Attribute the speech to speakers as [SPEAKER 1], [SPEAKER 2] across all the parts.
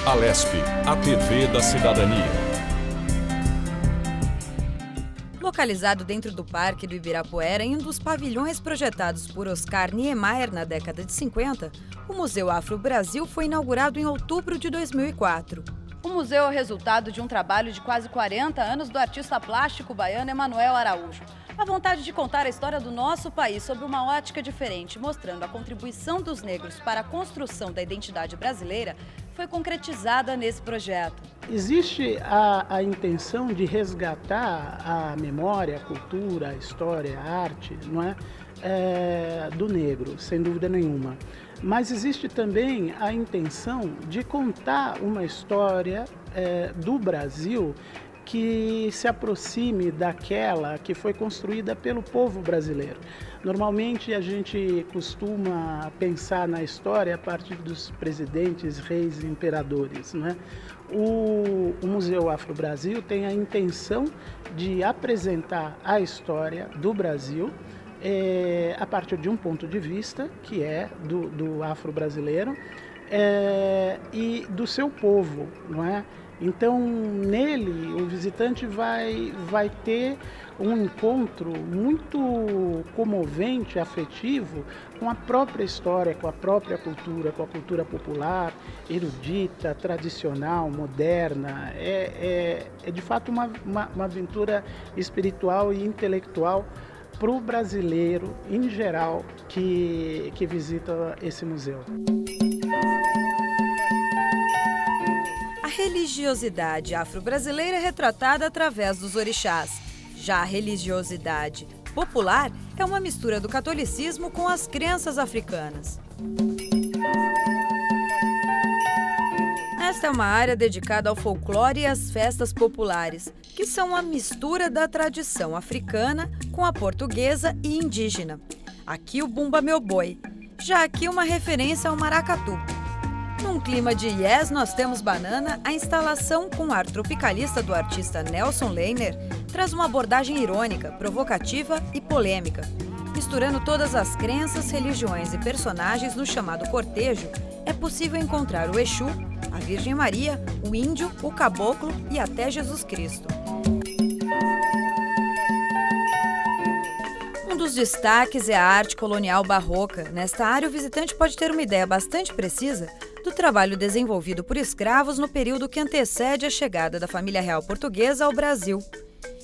[SPEAKER 1] Alesp, a TV da cidadania.
[SPEAKER 2] Localizado dentro do Parque do Ibirapuera, em um dos pavilhões projetados por Oscar Niemeyer na década de 50, o Museu Afro-Brasil foi inaugurado em outubro de 2004. O museu é o resultado de um trabalho de quase 40 anos do artista plástico baiano Emanuel Araújo. A vontade de contar a história do nosso país sob uma ótica diferente, mostrando a contribuição dos negros para a construção da identidade brasileira, foi concretizada nesse projeto.
[SPEAKER 3] Existe a intenção de resgatar a memória, a cultura, a história, a arte, não é? Do negro, sem dúvida nenhuma. Mas existe também a intenção de contar uma história do Brasil que se aproxime daquela que foi construída pelo povo brasileiro. Normalmente a gente costuma pensar na história a partir dos presidentes, reis e imperadores, né? O Museu Afro-Brasil tem a intenção de apresentar a história do Brasil a partir de um ponto de vista que é do afro-brasileiro e do seu povo, não é? Então, nele, o visitante vai ter um encontro muito comovente, afetivo, com a própria história, com a própria cultura, com a cultura popular, erudita, tradicional, moderna. É de fato uma aventura espiritual e intelectual para o brasileiro, em geral, que visita esse museu.
[SPEAKER 2] A religiosidade afro-brasileira é retratada através dos orixás. Já a religiosidade popular é uma mistura do catolicismo com as crenças africanas. Esta é uma área dedicada ao folclore e às festas populares, que são a mistura da tradição africana com a portuguesa e indígena. Aqui o Bumba Meu Boi, já aqui uma referência ao maracatu. Num clima de Yes, Nós Temos Banana, a instalação com ar tropicalista do artista Nelson Leiner traz uma abordagem irônica, provocativa e polêmica. Misturando todas as crenças, religiões e personagens no chamado cortejo, é possível encontrar o Exu, a Virgem Maria, o Índio, o Caboclo e até Jesus Cristo. Um dos destaques é a arte colonial barroca. Nesta área, o visitante pode ter uma ideia bastante precisa do trabalho desenvolvido por escravos no período que antecede a chegada da família real portuguesa ao Brasil.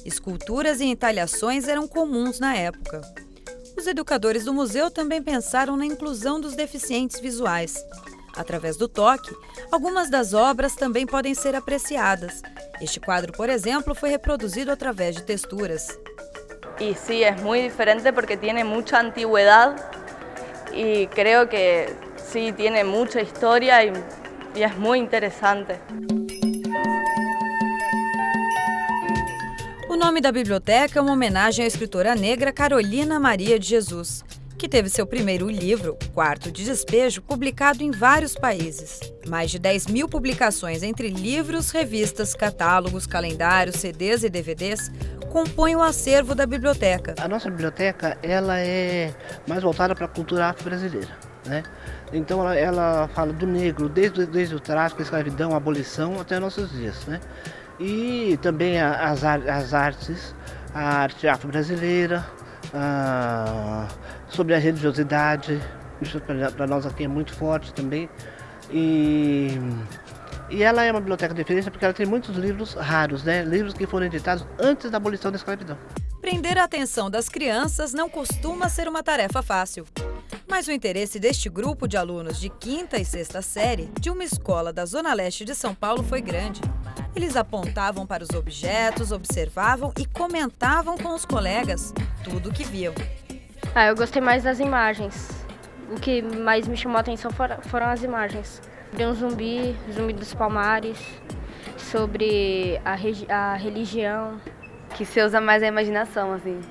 [SPEAKER 2] Esculturas e entalhações eram comuns na época. Os educadores do museu também pensaram na inclusão dos deficientes visuais. Através do toque, algumas das obras também podem ser apreciadas. Este quadro, por exemplo, foi reproduzido através de texturas.
[SPEAKER 4] Y sí, es muy diferente porque tiene mucha antigüedad y creo que sí, tiene mucha historia y es muy interesante.
[SPEAKER 2] O nome da biblioteca é uma homenagem à escritora negra Carolina Maria de Jesus, que teve seu primeiro livro, Quarto de Despejo, publicado em vários países. Mais de 10.000 publicações entre livros, revistas, catálogos, calendários, CDs e DVDs compõem o acervo da biblioteca.
[SPEAKER 5] A nossa biblioteca ela é mais voltada para a cultura afro-brasileira, né? Então ela fala do negro desde o tráfico, a escravidão, a abolição até nossos dias, né? E também as artes, a arte afro-brasileira, sobre a religiosidade, isso para nós aqui é muito forte também. E ela é uma biblioteca de referência porque ela tem muitos livros raros, né? Livros que foram editados antes da abolição da escravidão.
[SPEAKER 2] Prender a atenção das crianças não costuma ser uma tarefa fácil. Mas o interesse deste grupo de alunos de 5ª e 6ª série de uma escola da Zona Leste de São Paulo foi grande. Eles apontavam para os objetos, observavam e comentavam com os colegas tudo o que viam.
[SPEAKER 6] Eu gostei mais das imagens. O que mais me chamou a atenção foram as imagens. De um zumbi dos Palmares, sobre a religião.
[SPEAKER 4] Que você usa mais a imaginação, assim,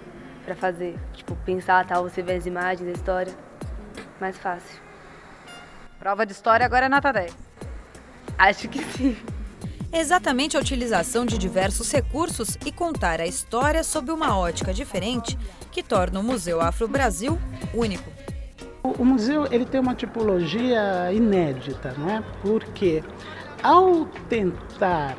[SPEAKER 4] para fazer. Tipo, pensar, tal, você vê as imagens, a história. Mais fácil.
[SPEAKER 2] Prova de história agora é nota 10.
[SPEAKER 4] Acho que sim.
[SPEAKER 2] Exatamente a utilização de diversos recursos e contar a história sob uma ótica diferente que torna o Museu Afro-Brasil único.
[SPEAKER 3] O museu ele tem uma tipologia inédita, não é? Porque ao tentar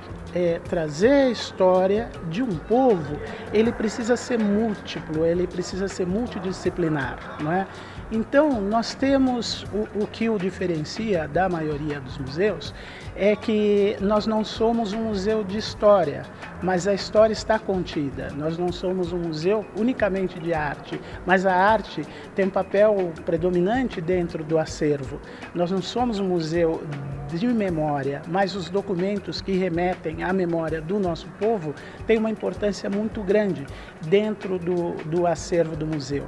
[SPEAKER 3] trazer a história de um povo, ele precisa ser múltiplo, ele precisa ser multidisciplinar, não é? Então, nós temos o que o diferencia da maioria dos museus é que nós não somos um museu de história, mas a história está contida. Nós não somos um museu unicamente de arte, mas a arte tem um papel predominante dentro do acervo. Nós não somos um museu de memória, mas os documentos que remetem à memória do nosso povo têm uma importância muito grande dentro do acervo do museu.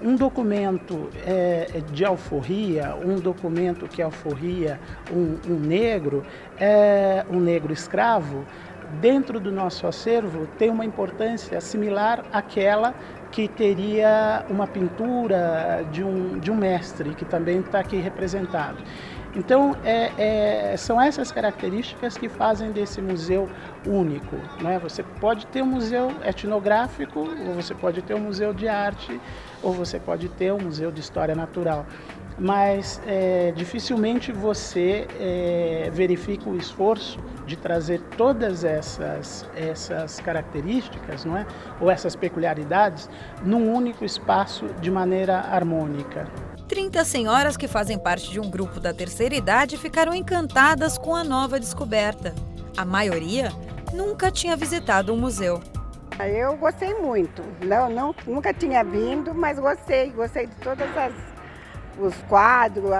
[SPEAKER 3] Um documento de alforria, um documento que alforria um negro escravo, dentro do nosso acervo tem uma importância similar àquela que teria uma pintura de um mestre, que também está aqui representado. Então, são essas características que fazem desse museu único, né? Você pode ter um museu etnográfico, ou você pode ter um museu de arte, ou você pode ter um museu de história natural. Mas dificilmente você verifica o esforço de trazer todas essas características, não é? Ou essas peculiaridades, num único espaço de maneira harmônica.
[SPEAKER 2] 30 senhoras que fazem parte de um grupo da terceira idade ficaram encantadas com a nova descoberta. A maioria nunca tinha visitado um museu.
[SPEAKER 7] Eu gostei muito. Nunca tinha vindo, mas gostei de todos os quadros,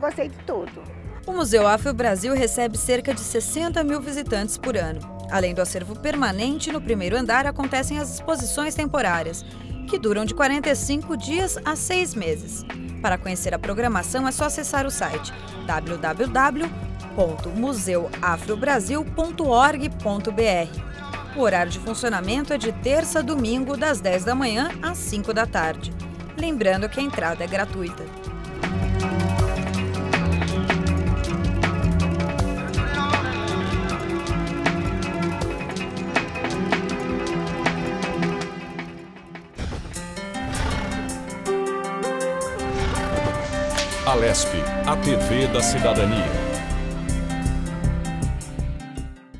[SPEAKER 7] gostei de tudo.
[SPEAKER 2] O Museu Afro-Brasil recebe cerca de 60 mil visitantes por ano. Além do acervo permanente, no primeiro andar acontecem as exposições temporárias, que duram de 45 dias a 6 meses. Para conhecer a programação é só acessar o site www.museuafrobrasil.org.br. O horário de funcionamento é de terça a domingo, das 10 da manhã às 5 da tarde. Lembrando que a entrada é gratuita.
[SPEAKER 1] Alesp, a TV da Cidadania.